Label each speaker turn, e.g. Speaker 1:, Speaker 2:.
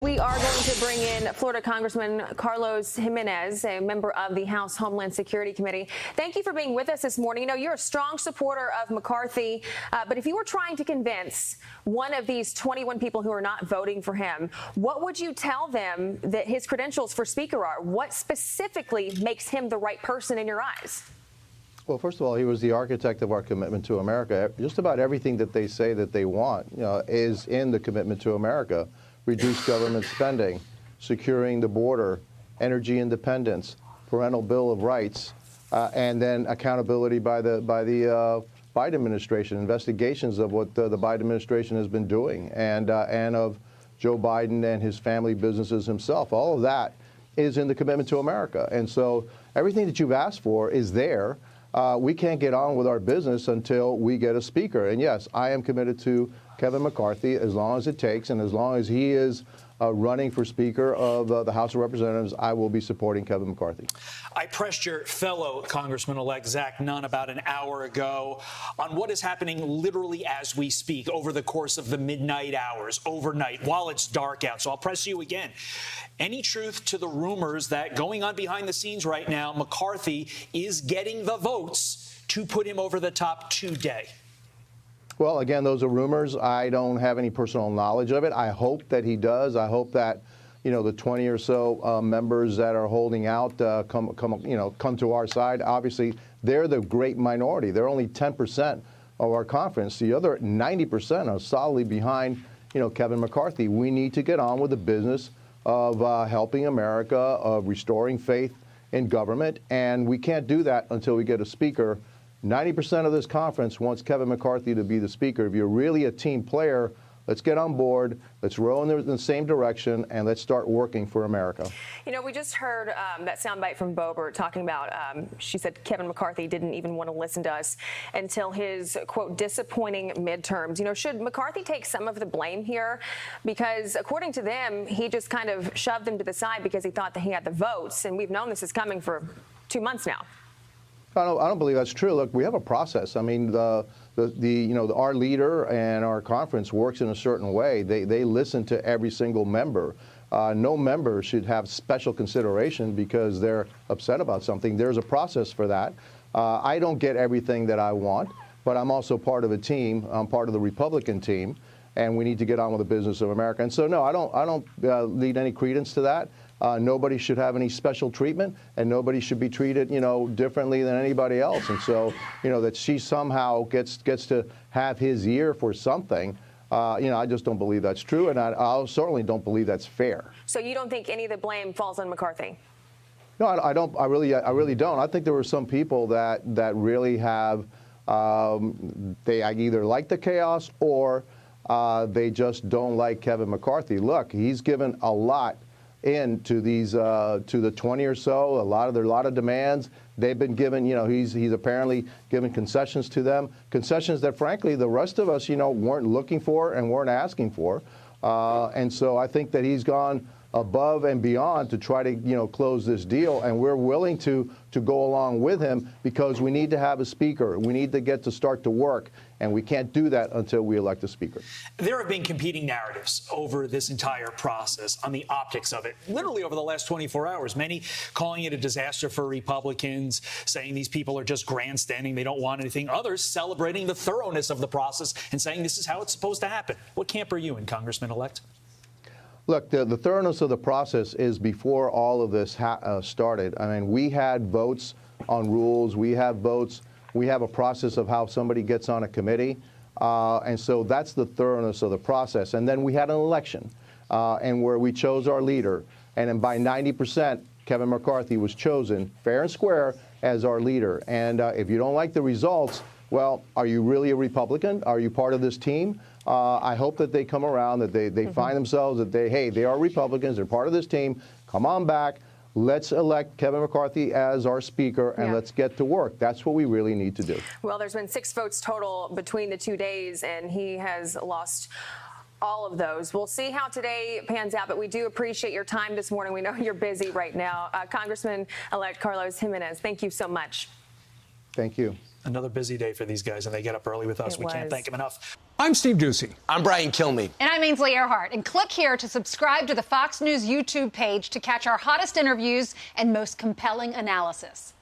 Speaker 1: We are going to bring in Florida Congressman Carlos Jimenez, a member of the House Homeland Security Committee. Thank you for being with us this morning. You know, you're a strong supporter of McCarthy, but if you were trying to convince one of these 21 people who are not voting for him, what would you tell them that his credentials for Speaker are? What specifically makes him the right person in your eyes?
Speaker 2: Well, first of all, he was the architect of our commitment to America. Just about everything that they say that they want, is in the commitment to America. Reduce government spending, securing the border, energy independence, parental bill of rights, and then accountability by the Biden administration, investigations of what the Biden administration has been doing, and of Joe Biden and his family businesses himself. All of that is in the commitment to America. And so everything that you've asked for is there. We can't get on with our business until we get a speaker. And yes, I am committed to Kevin McCarthy as long as it takes, and as long as he is running for Speaker of the House of Representatives, I will be supporting Kevin McCarthy.
Speaker 3: I pressed your fellow Congressman-elect Zach Nunn about an hour ago on what is happening literally as we speak over the course of the midnight hours, overnight, while it's dark out. So I'll press you again. Any truth to the rumors that going on behind the scenes right now, McCarthy is getting the votes to put him over the top today?
Speaker 2: Well, again, those are rumors. I don't have any personal knowledge of it. I hope that he does. I hope that, the 20 or so members that are holding out come to our side. Obviously, they're the great minority. They're only 10% of our conference. The other 90% are solidly behind, Kevin McCarthy. We need to get on with the business of helping America, of restoring faith in government, and we can't do that until we get a speaker. 90% of this conference wants Kevin McCarthy to be the speaker. If you're really a team player, let's get on board, let's row in the same direction, and let's start working for America.
Speaker 1: We just heard that soundbite from Boebert talking about, she said Kevin McCarthy didn't even want to listen to us until his, quote, disappointing midterms. Should McCarthy take some of the blame here? Because according to them, he just kind of shoved them to the side because he thought that he had the votes, and we've known this is coming for 2 months now.
Speaker 2: I don't believe that's true. Look, we have a process. I mean, our leader and our conference works in a certain way. They listen to every single member. No member should have special consideration because they're upset about something. There's a process for that. I don't get everything that I want, but I'm also part of a team. I'm part of the Republican team, and we need to get on with the business of America. And so, no, I don't lead any credence to that. Nobody should have any special treatment, and nobody should be treated, differently than anybody else. And so, that she somehow gets to have his ear for something, I just don't believe that's true, and I certainly don't believe that's fair.
Speaker 1: So you don't think any of the blame falls on McCarthy?
Speaker 2: No, I don't. I really don't. I think there were some people that really have they either like the chaos or they just don't like Kevin McCarthy. Look, he's given a lot into these to the 20 or so, a lot of demands. They've been given, he's apparently given concessions to them, concessions that frankly the rest of us, weren't looking for and weren't asking for. And so I think that he's gone above and beyond to try to, close this deal, and we're willing to go along with him because we need to have a speaker. We need to get to start to work, and we can't do that until we elect a speaker.
Speaker 3: There have been competing narratives over this entire process on the optics of it, literally over the last 24 hours. Many calling it a disaster for Republicans, saying these people are just grandstanding, they don't want anything. Others celebrating the thoroughness of the process and saying this is how it's supposed to happen. What camp are you in, Congressman-elect?
Speaker 2: Look, the thoroughness of the process is before all of this started. I mean, we had votes on rules. We have votes. We have a process of how somebody gets on a committee. And so that's the thoroughness of the process. And then we had an election and where we chose our leader. And then by 90%, Kevin McCarthy was chosen fair and square as our leader. And if you don't like the results, well, are you really a Republican? Are you part of this team? I hope that they come around, that they find themselves, that they are Republicans, they're part of this team. Come on back. Let's elect Kevin McCarthy as our speaker, and let's get to work. That's what we really need to do.
Speaker 1: Well, there's been 6 votes total between the 2 days, and he has lost all of those. We'll see how today pans out, but we do appreciate your time this morning. We know you're busy right now. Congressman-elect Carlos Jimenez, thank you so much.
Speaker 2: Thank you.
Speaker 3: Another busy day for these guys, and they get up early with us. We can't thank them enough.
Speaker 4: I'm Steve Ducey.
Speaker 5: I'm Brian Kilmeade.
Speaker 6: And I'm Ainsley Earhart. And click here to subscribe to the Fox News YouTube page to catch our hottest interviews and most compelling analysis.